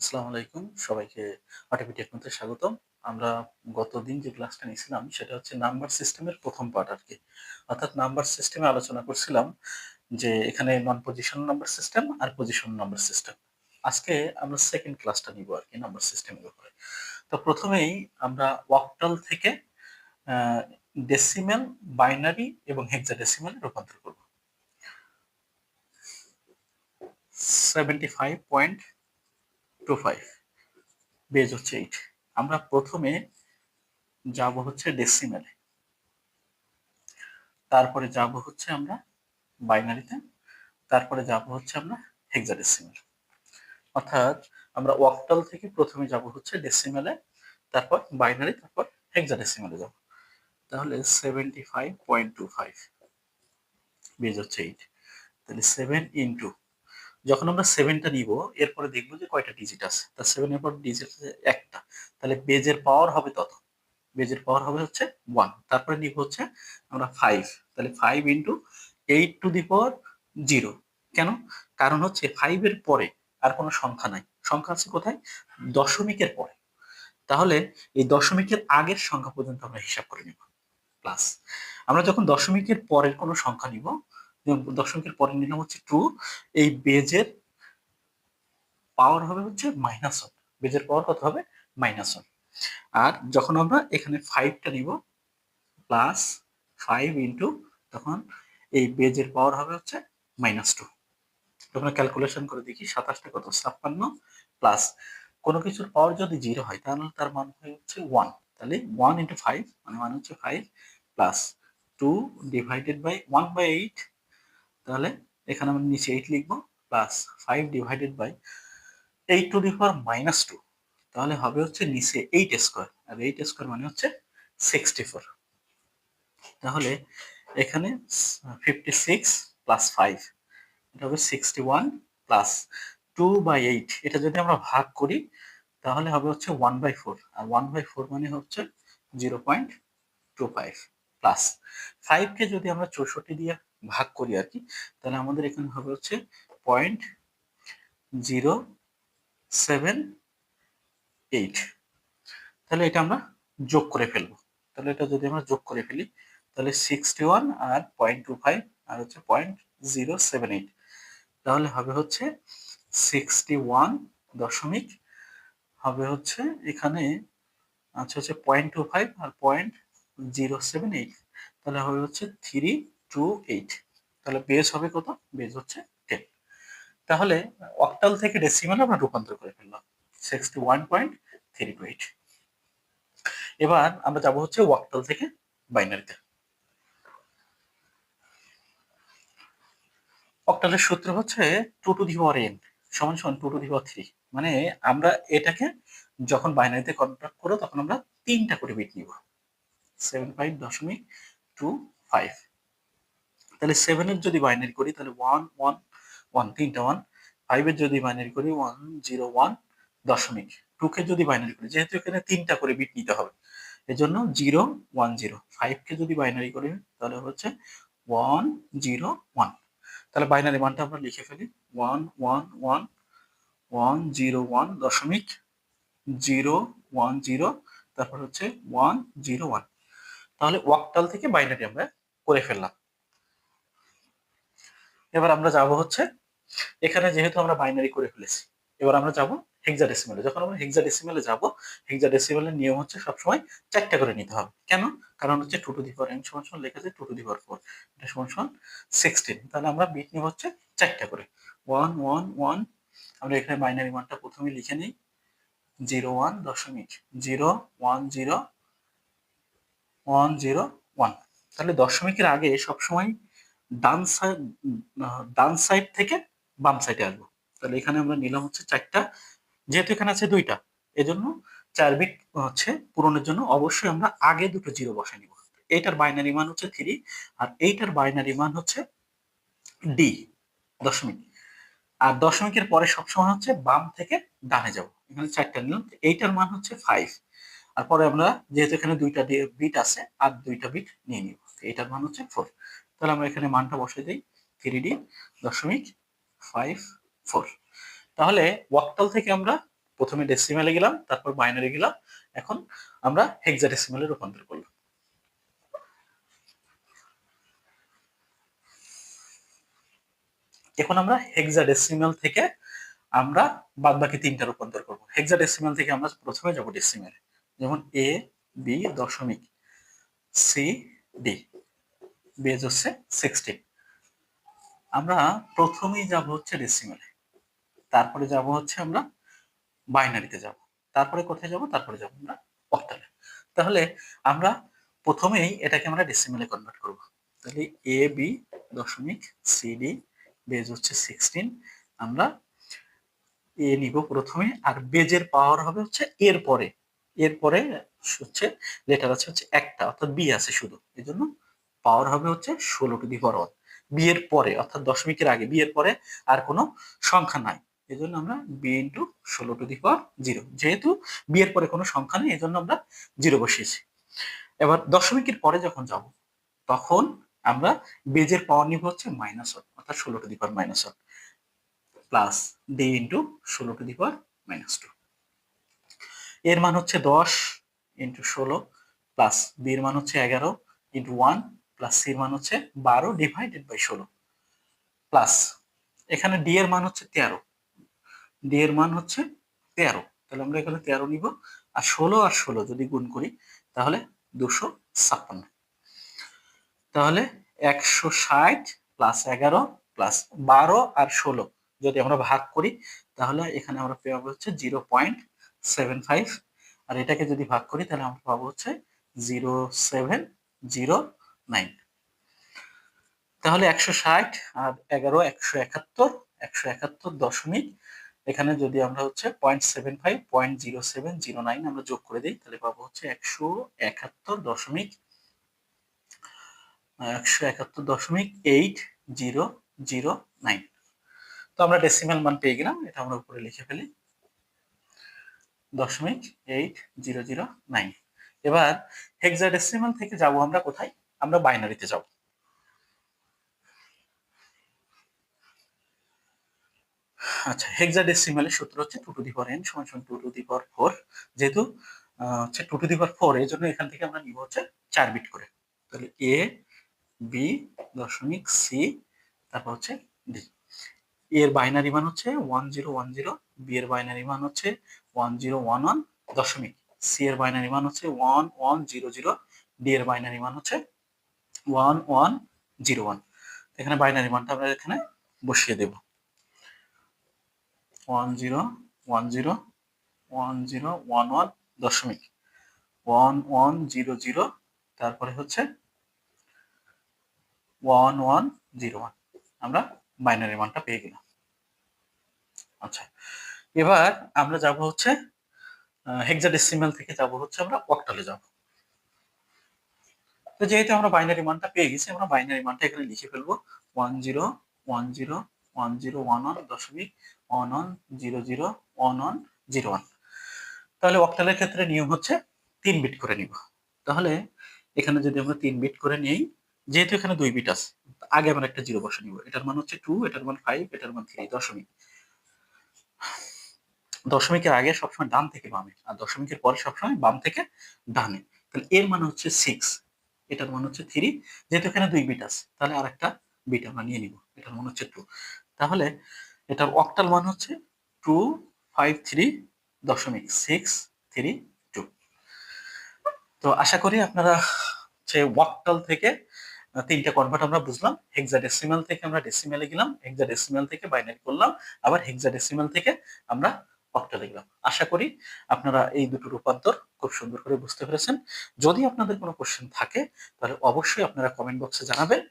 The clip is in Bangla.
আসসালামু আলাইকুম সবাইকে অটোপি টেকনোতে স্বাগতম। আমরা গতদিন যে ক্লাসটা নিয়েছিলাম সেটা হচ্ছে নাম্বার সিস্টেমের প্রথম পার্ট আরকি। অর্থাৎ নাম্বার সিস্টেমে আলোচনা করছিলাম যে এখানে নন পজিশনাল নাম্বার সিস্টেম আর পজিশনাল নাম্বার সিস্টেম। আজকে আমরা সেকেন্ড ক্লাসটা নিব আরকি নাম্বার সিস্টেমের উপরে। তো প্রথমেই আমরা অক্টাল থেকে আ ডেসিমেল, বাইনারি এবং হেক্সাডেসিমেল রূপান্তর করব। 75.25 বেজ হচ্ছে 8। আমরা প্রথমে যাব হচ্ছে ডেসিমেলে, তারপরে যাব হচ্ছে আমরা বাইনারিতে, তারপরে যাব হচ্ছে আমরা হেক্সাডেসিমেল। অর্থাৎ আমরা অক্টাল থেকে প্রথমে যাব হচ্ছে ডেসিমেলে, তারপর বাইনারি, তারপর হেক্সাডেসিমেলে যাব। তাহলে 75.25 বেজ হচ্ছে 8। তাহলে 7 ইনটু, যখন আমরা 7টা নিব এরপরে দেখব যে কয়টা ডিজিট আছে। তার 7 এর পর ডিজিট আছে একটা। তাহলে বেজের পাওয়ার হবে তত। বেজের পাওয়ার হবে হচ্ছে 1। তারপরে নিব হচ্ছে আমরা 5। তাহলে 5 ইনটু 8 টু দি পাওয়ার 0। কেন? কারণ হচ্ছে 5 এর পরে আর কোনো সংখ্যা নাই। সংখ্যা আছে কোথায়? দশমিকের পরে। তাহলে এই দশমিকের আগের সংখ্যা পর্যন্ত আমরা হিসাব করে নিব। প্লাস আমরা যখন দশমিকের পরের কোনো সংখ্যা নিব, যেমন দশমিকের পরে নিলাম হচ্ছে 2, এই বেজের পাওয়ার হবে হচ্ছে -1। বেজের পাওয়ার কত হবে? -1। আর যখন আমরা এখানে 5টা নিব প্লাস 5 ইন্টু, তখন এই বেজের পাওয়ার হবে হচ্ছে -2। তোমরা ক্যালকুলেশন করে দেখি 27টা কত? 56 প্লাস কোনো কিছুর পাওয়ার যদি 0 হয় তাহলে তার মান হয় হচ্ছে 1। তাহলে 1 ইন্টু 5 মানে হচ্ছে 5 প্লাস 2 ডিভাইডেড বাই 1/8। তাহলে এখানে আমরা নিচে 8 লিখবো plus 5 divided by 8 to the power -2। তাহলে হবে হচ্ছে নিচে 8 স্কয়ার, আর 8 স্কয়ার মানে হচ্ছে 64। তাহলে এখানে 56 প্লাস 5, এটা হবে 61 প্লাস 2/8। এটা যদি আমরা ভাগ করি তাহলে হবে হচ্ছে 1/4, আর 1/4 মানে হচ্ছে 0.25 প্লাস 5 কে যদি আমরা 64 দিয়ে ভাগ করি আর কি, তাহলে আমাদের এখানে হবে হচ্ছে 0.078। তাহলে এটা আমরা যোগ করে ফেলবো। তাহলে এটা যদি আমরা যোগ করে ফেলি তাহলে 61 আর 0.25 আর হচ্ছে 0.078, তাহলে হবে হচ্ছে 61 দশমিক, হবে হচ্ছে এখানে হচ্ছে 0.25 আর 0.078, তাহলে হবে হচ্ছে 328। তাহলে বেস হবে কত? বেস হচ্ছে 10। তাহলে অক্টাল থেকে ডেসিমালে আমরা রূপান্তর করে ফেললাম 61.328। এবার আমরা যাব হচ্ছে অক্টাল থেকে বাইনারিতে। অক্টালের সূত্র হচ্ছে 2 টু দি পাওয়ার n সমান সমান 2 টু দি পাওয়ার 3। মানে আমরা এটাকে যখন বাইনারিতে কনভার্ট করব তখন আমরা 3টা করে বিট নিব। 75.25। তাহলে 7 এর যদি বাইনারি করি তাহলে 1 1 1, 3টা 1। 5 এর যদি বাইনারি করি 1 0 1 দশমিক। 2 কে যদি বাইনারি করি, যেহেতু এখানে 3টা করে বিট নিতে হবে এজন্য 0 1 0। 5 কে যদি বাইনারি করি তাহলে হচ্ছে 1 0 1। তাহলে বাইনারি মানটা আমরা লিখে ফেলি 1 1 1 1 0 1 দশমিক 0 1 0, তারপর হচ্ছে 1 0 1। তাহলে অক্টাল থেকে বাইনারি আমরা করে ফেললাম। এবার আমরা যাব হচ্ছে এখানে, যেহেতু আমরা বাইনারি করে ফেলেছি, এবার আমরা যাব হেক্সাডেসিমালে। যখন আমরা হেক্সাডেসিমালে যাব, হেক্সাডেসিমালের নিয়ম হচ্ছে সবসময় 4টা করে নিতে হবে। কেন? কারণ হচ্ছে 2 টু দি পাওয়ার n সমান সমান লেখা আছে 2 টু দি পাওয়ার 4, এটা সমান সমান 16। তাহলে আমরা বিট নিব হচ্ছে 4টা করে 1 1 1। আমরা এখানে বাইনারি মানটা প্রথমে লিখে নিই 0 1 দশমিক 0 1 0 1 0 1। তাহলে দশমিকের আগে সবসময় ডান সাইড ডান সাইড থেকে বাম সাইডে আসবো। তাহলে এখানে আমরা নিলাম হচ্ছে 4টা, যেহেতু এখানে আছে 2টা এজন্য 4 বিট হচ্ছে পূরণের জন্য অবশ্যই আমরা আগে দুটো জিরো বসাই নিব। এইটার বাইনারি মান হচ্ছে 3 আর এইটার বাইনারি মান হচ্ছে ডি দশমিক। আর দশমিকের পরে সবসময় হচ্ছে বাম থেকে ডানে যাব। এখানে 4টা নিলাম, এইটার মান হচ্ছে 5। আর পরে আমরা যেহেতু এখানে 2টা বিট আছে আর 2টা বিট নিয়ে নিব, এটার মান হচ্ছে 4। তাহলে আমরা এখানে মানটা বসাই দিই 3D দশমিক 54। তাহলে ওয়াক্টাল থেকে আমরা প্রথমে ডেসিমেলে গেলাম, তারপর বাইনারি গেলাম, এখন আমরা হেক্সাডেসিমেলে রূপান্তর করলাম। এখন আমরা হেক্সাডেসিমেল থেকে আমরা বাদ বাকি তিনটা রূপান্তর করব। হেক্সাডেসিমেল থেকে আমরা প্রথমে যাব ডেসিমেলে, যেমন এ বি দশমিক সি ডি, বেজ হচ্ছে 16। আমরা প্রথমেই যাব হচ্ছে ডেসিমেলে, তারপরে যাব হচ্ছে আমরা বাইনারিতে যাব, তারপরে কোথায় যাব, তারপরে যাব আমরা অক্টালে। তাহলে আমরা প্রথমেই এটাকে আমরা ডেসিমেলে কনভার্ট করব। তাহলে এ বি দশমিক সি ডি, বেজ হচ্ছে 16। আমরা এ নিব প্রথমে, আর বেজের পাওয়ার হবে হচ্ছে এরপরে হচ্ছে লেটার আছে হচ্ছে একটা, অর্থাৎ বি আছে শুধু, এই জন্য পাওয়ার হবে হচ্ছে 16^1। বি এর পরে অর্থাৎ দশমিকের আগে বি এর পরে আর কোনো সংখ্যা নাই, এই জন্য আমরা বি ইন্টু 16^0। যেহেতু বি এর পরে কোনো সংখ্যা নেই, এই জন্য আমরা 0 বসিয়েছি। এবার দশমিকের পরে যখন যাব, তখন আমরা বেজের পাওয়ার নিব হচ্ছে -1, অর্থাৎ 16^-1 প্লাস ডি ইন্টু 16^-2। এর মান হচ্ছে 10 ইন্টু 16 প্লাস বি এর মান হচ্ছে 11 ইন্টু 1 প্লাস সি এর মান হচ্ছে 12 ডিভাইডেড বাই 16 প্লাস এখানে ডি এর মান হচ্ছে 13, ডি এর মান হচ্ছে 13, তাহলে আমরা এখানে 13 নিব, আর 16 আর 16 যদি গুণ করি তাহলে 256। তাহলে 160 প্লাস 11 প্লাস 12 আর 16 যদি আমরা ভাগ করি, তাহলে এখানে আমরা পাবো হচ্ছে 0.75, আর এটাকে যদি ভাগ করি তাহলে আমরা পাবো হচ্ছে 0.709। তাহলে 160 আর 11 171, 171 দশমিক, এখানে যদি আমরা হচ্ছে 0.75 0.0709 আমরা যোগ করে দিই, তাহলে পাবো হচ্ছে 171.8009। তো আমরা ডেসিমাল মান পেয়ে গেলাম, এটা আমরা উপরে লিখে ফেলি 0.8009। এবার হেক্সাডেসিমাল থেকে যাব আমরা কোথায়, আমরা বাইনারিতে যাব। আচ্ছা, হেক্সাডেসিমালের সূত্র হচ্ছে 2n = 2^4। যেহেতু হচ্ছে 2^4, এই জন্য এখান থেকে আমরা নিব হচ্ছে 4 বিট করে। তাহলে এ বি দশমিক সি, তারপর হচ্ছে ডি। এর বাইনারি মান হচ্ছে 1010, বি এর বাইনারি মান হচ্ছে 1011 দশমিক, সি এর বাইনারি মান হচ্ছে 1100, ডি এর বাইনারি মান হচ্ছে 1101। এখানে বাইনারি মানটা আমরা এখানে বসিয়ে দেব 10101011 দশমিক 1100, তারপরে হচ্ছে 1101। আমরা বাইনারি মানটা পেয়ে গেলাম। আচ্ছা, এবার আমরা যাব হচ্ছে হেক্সাডেসিমাল থেকে যাব হচ্ছে আমরা অক্টালে যাব। তো যেহেতু আমরা বাইনারি মানটা পেয়ে গেছি, আমরা বাইনারি মানটা এখানে লিখে ফেলবো 10101011 দশমিক 11001101। তাহলে অক্টালের ক্ষেত্রে নিয়ম হচ্ছে 3 বিট করে নিব। তাহলে এখানে যদি আমরা 3 বিট করে নিই, যেহেতু এখানে 2 বিট আছে, আগে আমরা একটা 0 বসে নিব। এটার মান হচ্ছে 2, এটার মান 5, এটার মান 3 দশমিক। দশমিকের আগে সবসময় ডান থেকে বামে, আর দশমিকের পরে সবসময় বাম থেকে ডানে। তাহলে এর মান হচ্ছে 6, এটার মান হচ্ছে 3। যেহেতু এখানে 2 বিট আছে, তাহলে আরেকটা বিট আমরা নিয়ে নিব, এটার মান হচ্ছে 2। তাহলে এটার অক্টাল মান হচ্ছে 253.632। তো আশা করি আপনারা হচ্ছে অক্টাল থেকে তিনটা কনভার্ট আমরা বুঝলাম। হেক্সাডেসিমাল থেকে আমরা ডেসিমেলে গেলাম, হেক্সাডেসিমাল থেকে বাইনারি করলাম, আবার হেক্সাডেসিমাল থেকে আমরা অক্টালে গেলাম। আশা করি আপনারা এই দুটো রূপান্তর খুব সুন্দর করে বুঝতে পেরেছেন। যদি আপনাদের কোনো কোশ্চেন থাকে তাহলে অবশ্যই আপনারা কমেন্ট বক্সে জানাবেন।